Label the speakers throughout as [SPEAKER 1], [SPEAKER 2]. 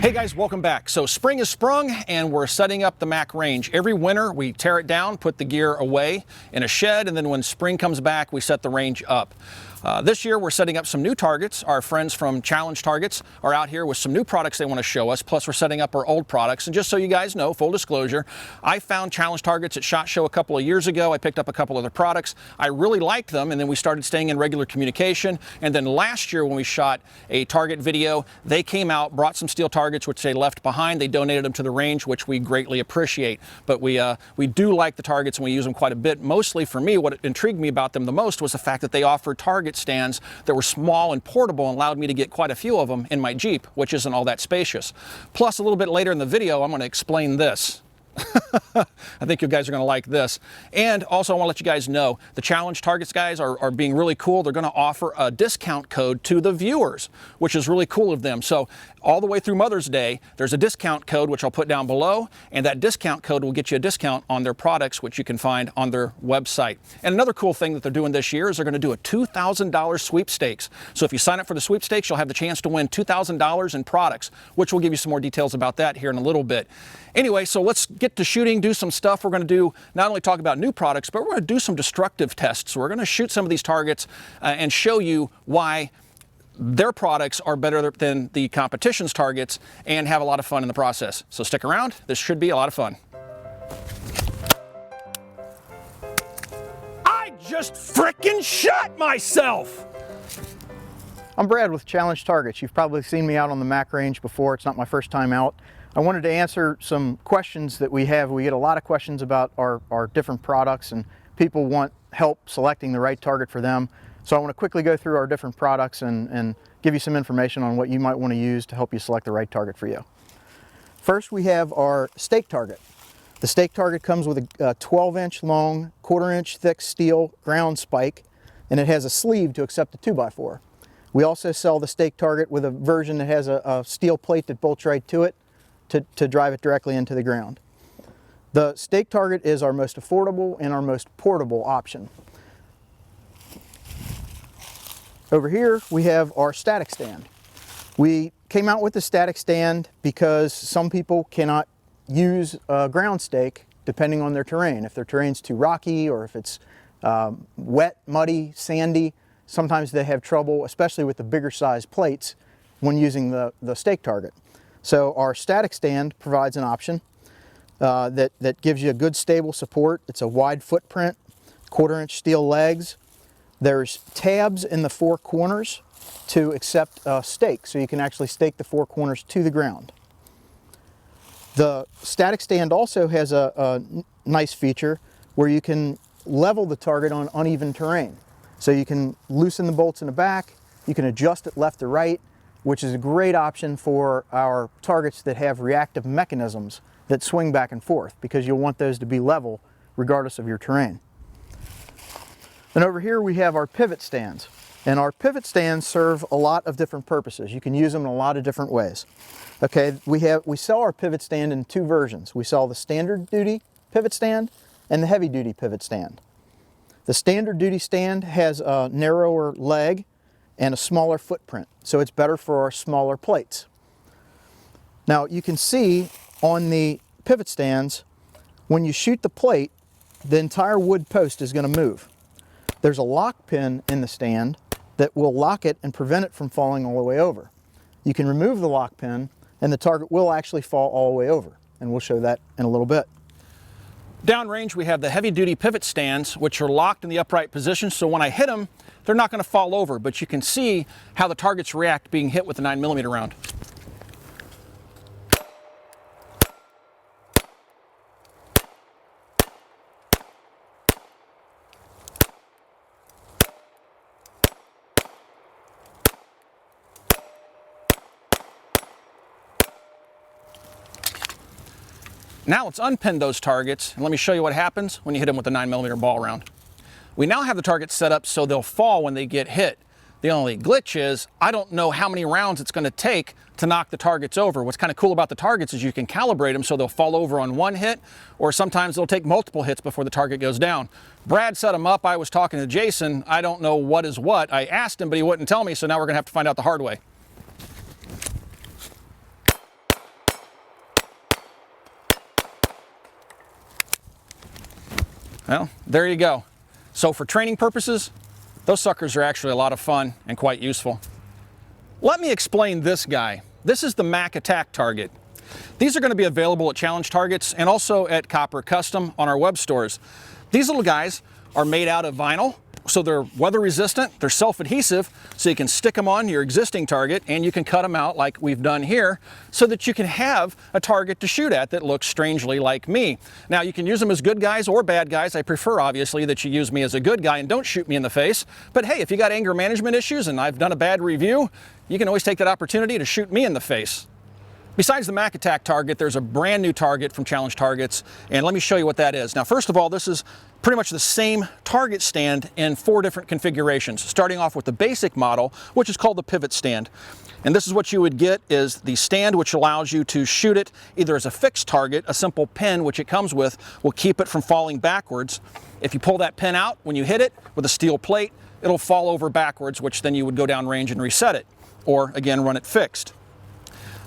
[SPEAKER 1] Hey guys, welcome back. So spring is sprung and we're setting up the Mac range. Every winter we tear it down, put the gear away in a shed, and then when spring comes back we set the range up. This year we're setting up some new targets. Our friends from Challenge Targets are out here with some new products they want to show us, plus we're setting up our old products. And just so you guys know, full disclosure, I found Challenge Targets at SHOT Show a couple of years ago. I picked up a couple other products. I really liked them, and then we started staying in regular communication. And then last year when we shot a target video, they came out, brought some steel targets which they left behind. They donated them to the range, which we greatly appreciate. But we do like the targets and we use them quite a bit. Mostly for me, what intrigued me about them the most was the fact that they offered target stands that were small and portable and allowed me to get quite a few of them in my Jeep, which isn't all that spacious. Plus, a little bit later in the video, I'm going to explain this. I think you guys are going to like this. And also I want to let you guys know the Challenge Targets guys are being really cool. They're going to offer a discount code to the viewers, which is really cool of them. So all the way through Mother's Day, there's a discount code which I'll put down below, and that discount code will get you a discount on their products, which you can find on their website. And another cool thing that they're doing this year is they're going to do a $2,000 sweepstakes. So if you sign up for the sweepstakes, you'll have the chance to win $2,000 in products, which we'll give you some more details about that here in a little bit. Anyway, so let's get to shooting, do some stuff. We're going to do not only talk about new products, but we're going to do some destructive tests. So we're going to shoot some of these targets and show you why their products are better than the competition's targets and have a lot of fun in the process. So stick around. This should be a lot of fun. I just frickin' shot myself!
[SPEAKER 2] I'm Brad with Challenge Targets. You've probably seen me out on the Mac range before. It's not my first time out. I wanted to answer some questions that we have. We get a lot of questions about our different products, and people want help selecting the right target for them. So I want to quickly go through our different products and give you some information on what you might want to use to help you select the right target for you. First, we have our stake target. The stake target comes with a 12-inch long, 1/4-inch thick steel ground spike, and it has a sleeve to accept a 2x4. We also sell the stake target with a version that has a steel plate that bolts right to it to drive it directly into the ground. The stake target is our most affordable and our most portable option. Over here we have our static stand. We came out with the static stand because some people cannot use a ground stake depending on their terrain. If their terrain's too rocky or if it's wet, muddy, sandy, sometimes they have trouble, especially with the bigger size plates, when using the stake target. So our static stand provides an option that gives you a good stable support. It's a wide footprint, 1/4-inch steel legs. There's tabs in the 4 corners to accept a stake, so you can actually stake the 4 corners to the ground. The static stand also has a nice feature where you can level the target on uneven terrain. So you can loosen the bolts in the back, you can adjust it left to right, which is a great option for our targets that have reactive mechanisms that swing back and forth, because you'll want those to be level regardless of your terrain. And over here we have our pivot stands. And our pivot stands serve a lot of different purposes. You can use them in a lot of different ways. Okay, we sell our pivot stand in 2 versions. We sell the standard duty pivot stand and the heavy duty pivot stand. The standard duty stand has a narrower leg and a smaller footprint, so it's better for our smaller plates. Now you can see on the pivot stands, when you shoot the plate, the entire wood post is going to move. There's a lock pin in the stand that will lock it and prevent it from falling all the way over. You can remove the lock pin and the target will actually fall all the way over, and we'll show that in a little bit.
[SPEAKER 1] Downrange, we have the heavy-duty pivot stands, which are locked in the upright position, so when I hit them, they're not going to fall over, but you can see how the targets react being hit with the 9mm round. Now let's unpin those targets, and let me show you what happens when you hit them with a 9mm ball round. We now have the targets set up so they'll fall when they get hit. The only glitch is I don't know how many rounds it's going to take to knock the targets over. What's kind of cool about the targets is you can calibrate them so they'll fall over on one hit, or sometimes they'll take multiple hits before the target goes down. Brad set them up. I was talking to Jason. I don't know what is what. I asked him, but he wouldn't tell me, so now we're going to have to find out the hard way. Well, there you go. So for training purposes, those suckers are actually a lot of fun and quite useful. Let me explain this guy. This is the Mac Attack Target. These are going to be available at Challenge Targets and also at Copper Custom on our web stores. These little guys are made out of vinyl, so they're weather resistant, they're self-adhesive, so you can stick them on your existing target and you can cut them out like we've done here so that you can have a target to shoot at that looks strangely like me. Now you can use them as good guys or bad guys. I prefer obviously that you use me as a good guy and don't shoot me in the face. But hey, if you got anger management issues and I've done a bad review, you can always take that opportunity to shoot me in the face. Besides the Mac Attack Target, there's a brand new target from Challenge Targets, and let me show you what that is. Now, first of all, this is pretty much the same target stand in 4 different configurations, starting off with the basic model, which is called the pivot stand. And this is what you would get is the stand, which allows you to shoot it either as a fixed target. A simple pin, which it comes with, will keep it from falling backwards. If you pull that pin out, when you hit it with a steel plate, it'll fall over backwards, which then you would go down range and reset it, or again, run it fixed.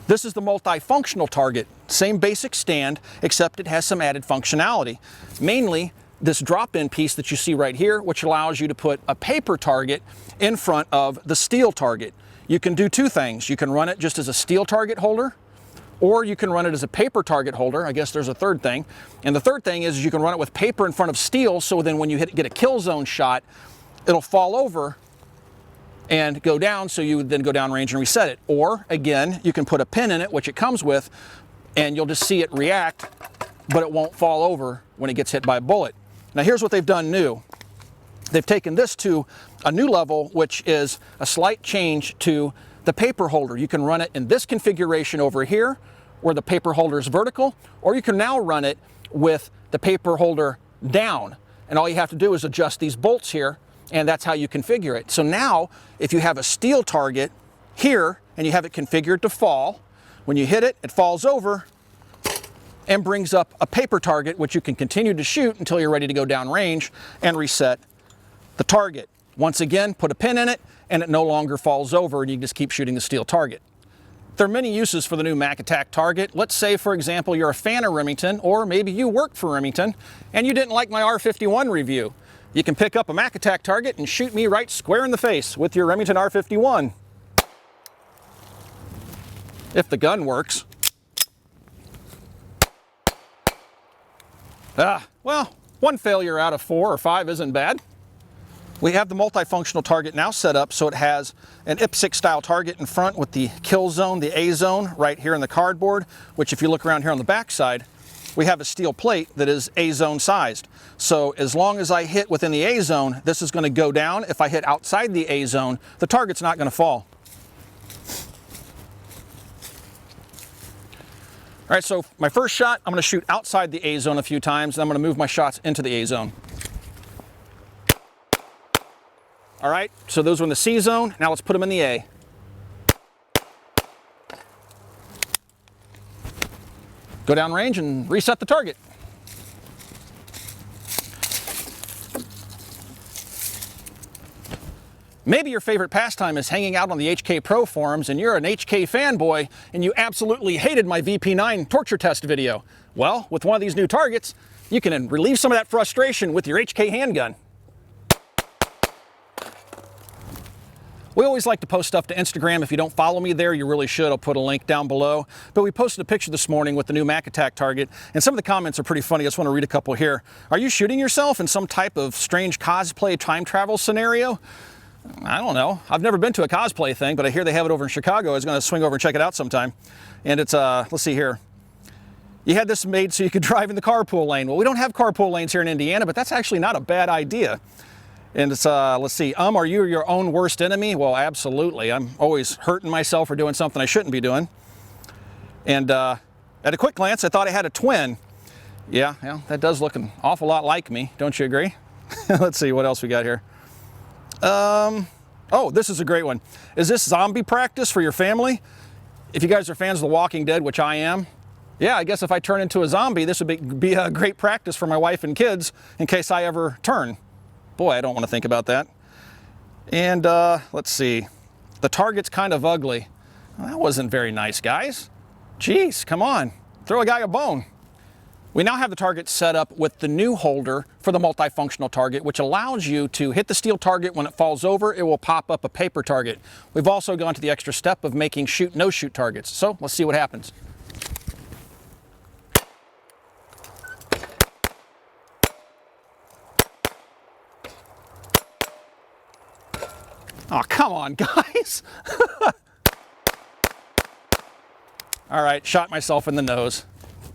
[SPEAKER 1] This is the multifunctional target, same basic stand, except it has some added functionality. Mainly this drop-in piece that you see right here, which allows you to put a paper target in front of the steel target. You can do 2 things. You can run it just as a steel target holder, or you can run it as a paper target holder. I guess there's a third thing. And the third thing is you can run it with paper in front of steel, so then when you get a kill zone shot, it'll fall over and go down, so you would then go down range and reset it. Or again, you can put a pin in it, which it comes with, and you'll just see it react, but it won't fall over when it gets hit by a bullet. Now here's what they've done new. They've taken this to a new level, which is a slight change to the paper holder. You can run it in this configuration over here, where the paper holder is vertical, or you can now run it with the paper holder down. And all you have to do is adjust these bolts here, and that's how you configure it. So now, if you have a steel target here and you have it configured to fall, when you hit it, it falls over and brings up a paper target, which you can continue to shoot until you're ready to go down range and reset the target. Once again, put a pin in it and it no longer falls over and you can just keep shooting the steel target. There are many uses for the new Mac Attack Target. Let's say, for example, you're a fan of Remington, or maybe you work for Remington and you didn't like my R51 review. You can pick up a Mac Attack Target and shoot me right square in the face with your Remington R51. If the gun works. Well, 1 failure out of 4 or 5 isn't bad. We have the multifunctional target now set up so it has an IPSC style target in front with the kill zone, the A zone, right here in the cardboard, which if you look around here on the back side, we have a steel plate that is A zone sized. So as long as I hit within the A zone, this is going to go down. If I hit outside the A zone, the target's not going to fall. All right, so my first shot, I'm going to shoot outside the A zone a few times, and I'm going to move my shots into the A zone. All right, so those are in the C zone. Now let's put them in the A. Go down range and reset the target. Maybe your favorite pastime is hanging out on the HK Pro forums and you're an HK fanboy and you absolutely hated my VP9 torture test video. Well, with one of these new targets, you can relieve some of that frustration with your HK handgun. We always like to post stuff to Instagram. If you don't follow me there, you really should. I'll put a link down below. But we posted a picture this morning with the new Mac Attack Target, and some of the comments are pretty funny. I just want to read a couple here. Are you shooting yourself in some type of strange cosplay time travel scenario? I don't know. I've never been to a cosplay thing, but I hear they have it over in Chicago. I was going to swing over and check it out sometime. And it's, let's see here. You had this made so you could drive in the carpool lane. Well, we don't have carpool lanes here in Indiana, but that's actually not a bad idea. And it's, let's see, are you your own worst enemy? Well, absolutely. I'm always hurting myself for doing something I shouldn't be doing. And at a quick glance, I thought I had a twin. Yeah, that does look an awful lot like me. Don't you agree? Let's see what else we got here. Oh, this is a great one. Is this zombie practice for your family? If you guys are fans of The Walking Dead, which I am, yeah, I guess if I turn into a zombie, this would be a great practice for my wife and kids in case I ever turn. Boy, I don't want to think about that. And let's see. The target's kind of ugly. Well, that wasn't very nice, guys. Jeez, come on. Throw a guy a bone. We now have the target set up with the new holder for the multifunctional target, which allows you to hit the steel target. When it falls over, it will pop up a paper target. We've also gone to the extra step of making shoot, no shoot targets. So let's see what happens. Oh, come on, guys. All right, shot myself in the nose.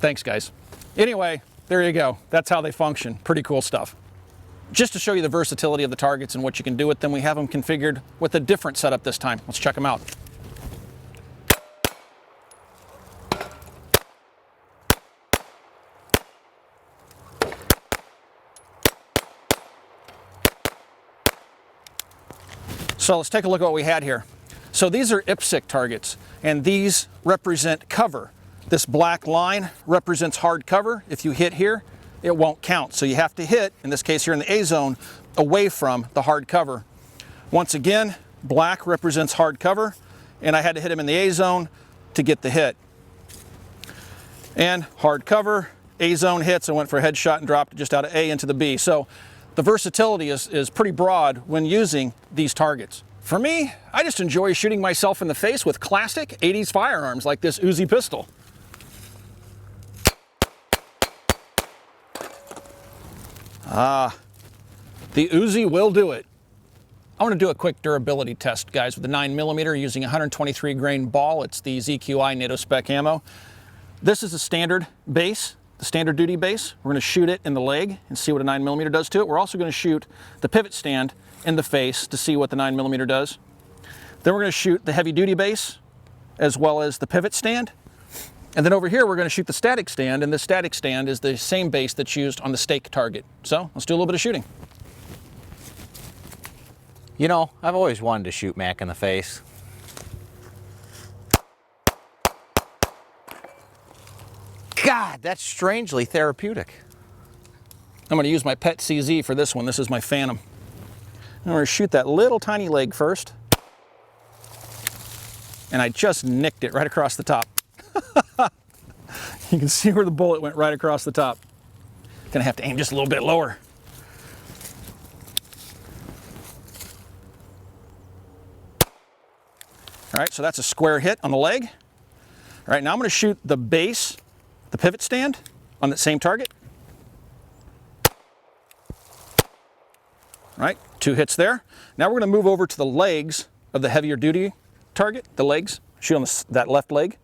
[SPEAKER 1] Thanks, guys. Anyway, there you go. That's how they function. Pretty cool stuff. Just to show you the versatility of the targets and what you can do with them, we have them configured with a different setup this time. Let's check them out. So let's take a look at what we had here. So these are IPSC targets, and these represent cover. This black line represents hard cover. If you hit here, it won't count. So you have to hit, in this case here in the A zone, away from the hard cover. Once again, black represents hard cover, and I had to hit him in the A zone to get the hit. And hard cover, A zone hits, I went for a headshot and dropped it just out of A into the B. So the versatility is pretty broad when using these targets. For me, I just enjoy shooting myself in the face with classic 80s firearms like this Uzi pistol. The Uzi will do it. I want to do a quick durability test, guys, with the 9mm using 123 grain ball. It's the ZQI NATO spec ammo. This is a standard base, the standard duty base. We're going to shoot it in the leg and see what a 9mm does to it. We're also going to shoot the pivot stand in the face to see what the 9mm does. Then we're going to shoot the heavy duty base as well as the pivot stand. And then over here, we're going to shoot the static stand, and the static stand is the same base that's used on the stake target. So let's do a little bit of shooting.
[SPEAKER 3] You know, I've always wanted to shoot Mac in the face. God, that's strangely therapeutic.
[SPEAKER 1] I'm going to use my pet CZ for this one. This is my Phantom. I'm going to shoot that little tiny leg first. And I just nicked it right across the top. You can see where the bullet went right across the top. Gonna have to aim just a little bit lower. All right, so that's a square hit on the leg. All right, now I'm gonna shoot the base, the pivot stand on that same target. All right, 2 hits there. Now we're gonna move over to the legs of the heavier duty target, the legs, shoot on that left leg.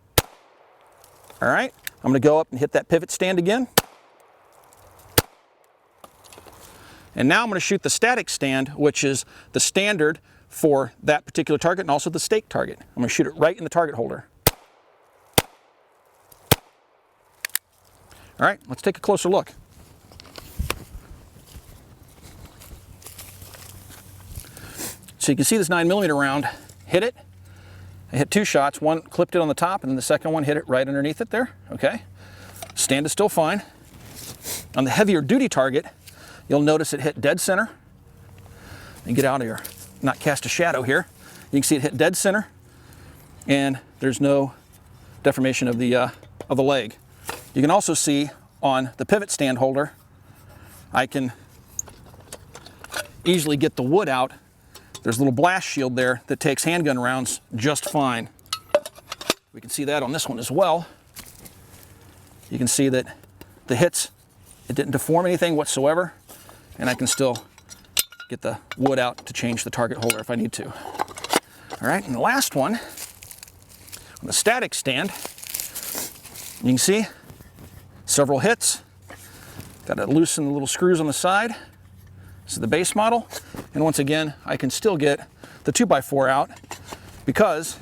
[SPEAKER 1] All right, I'm going to go up and hit that pivot stand again. And now I'm going to shoot the static stand, which is the standard for that particular target and also the stake target. I'm going to shoot it right in the target holder. All right, let's take a closer look. So you can see this 9mm round hit it. I hit 2 shots, one clipped it on the top, and then the second one hit it right underneath it there, okay? Stand is still fine. On the heavier duty target, you'll notice it hit dead center. And get out of here, not cast a shadow here. You can see it hit dead center, and there's no deformation of the leg. You can also see on the pivot stand holder, I can easily get the wood out. There's a little blast shield there that takes handgun rounds just fine. We can see that on this one as well. You can see that the hits, it didn't deform anything whatsoever, and I can still get the wood out to change the target holder if I need to. All right, and the last one, on the static stand, you can see several hits. Got to loosen the little screws on the side. This is the base model, and once again, I can still get the 2x4 out because,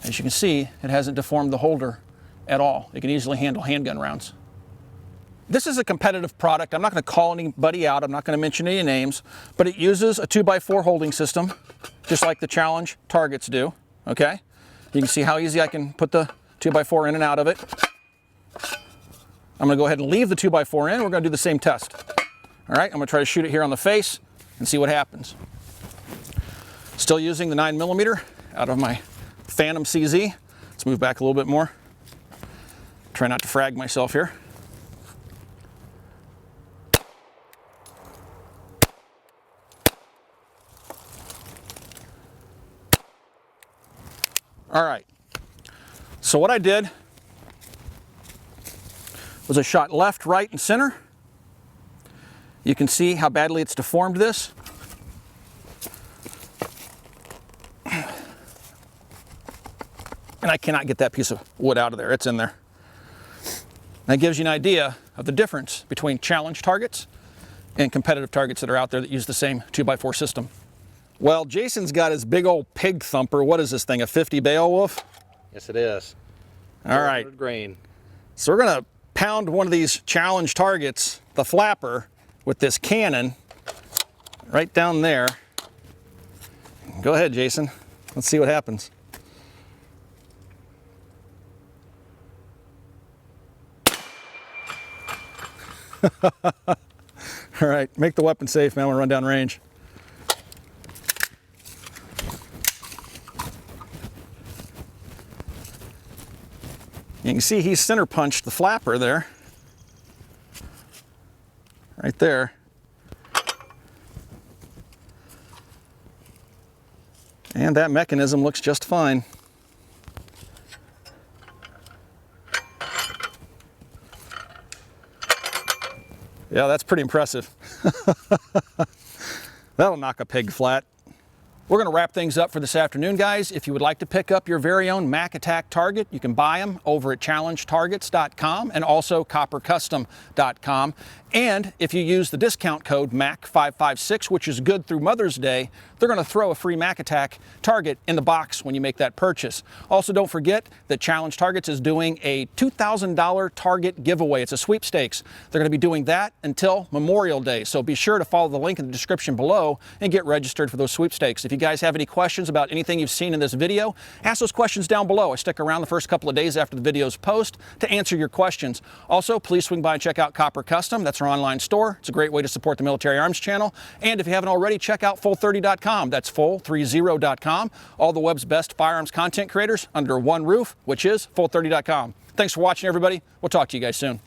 [SPEAKER 1] as you can see, it hasn't deformed the holder at all. It can easily handle handgun rounds. This is a competitive product. I'm not going to call anybody out. I'm not going to mention any names, but it uses a 2x4 holding system, just like the Challenge targets do, okay? You can see how easy I can put the 2x4 in and out of it. I'm going to go ahead and leave the 2x4 in. We're going to do the same test. All right, I'm going to try to shoot it here on the face and see what happens. Still using the 9mm out of my Phantom CZ. Let's move back a little bit more. Try not to frag myself here. All right, so what I did was I shot left, right, and center. You can see how badly it's deformed this. And I cannot get that piece of wood out of there, it's in there. That gives you an idea of the difference between challenge targets and competitive targets that are out there that use the same 2x4 system. Well, Jason's got his big old pig thumper. What is this thing, a 50 Beowulf?
[SPEAKER 3] Yes, it is.
[SPEAKER 1] All right.
[SPEAKER 3] Grain.
[SPEAKER 1] So we're gonna pound one of these challenge targets, the flapper, with this cannon right down there. Go ahead, Jason. Let's see what happens. All right, make the weapon safe, man. I'm gonna run down range. You can see he's center punched the flapper there. Right there. And that mechanism looks just fine. Yeah, that's pretty impressive. That'll knock a pig flat. We're going to wrap things up for this afternoon, guys. If you would like to pick up your very own Mac Attack target, you can buy them over at challengetargets.com and also coppercustom.com. And if you use the discount code MAC556, which is good through Mother's Day, they're going to throw a free Mac Attack target in the box when you make that purchase. Also, don't forget that Challenge Targets is doing a $2,000 target giveaway. It's a sweepstakes. They're going to be doing that until Memorial Day. So be sure to follow the link in the description below and get registered for those sweepstakes. If you guys have any questions about anything you've seen in this video, ask those questions down below. I stick around the first couple of days after the videos post to answer your questions. Also, please swing by and check out Copper Custom. That's our online store. It's a great way to support the Military Arms channel. And if you haven't already, check out full30.com. That's full30.com. All the web's best firearms content creators under one roof, which is full30.com. Thanks for watching, everybody. We'll talk to you guys soon.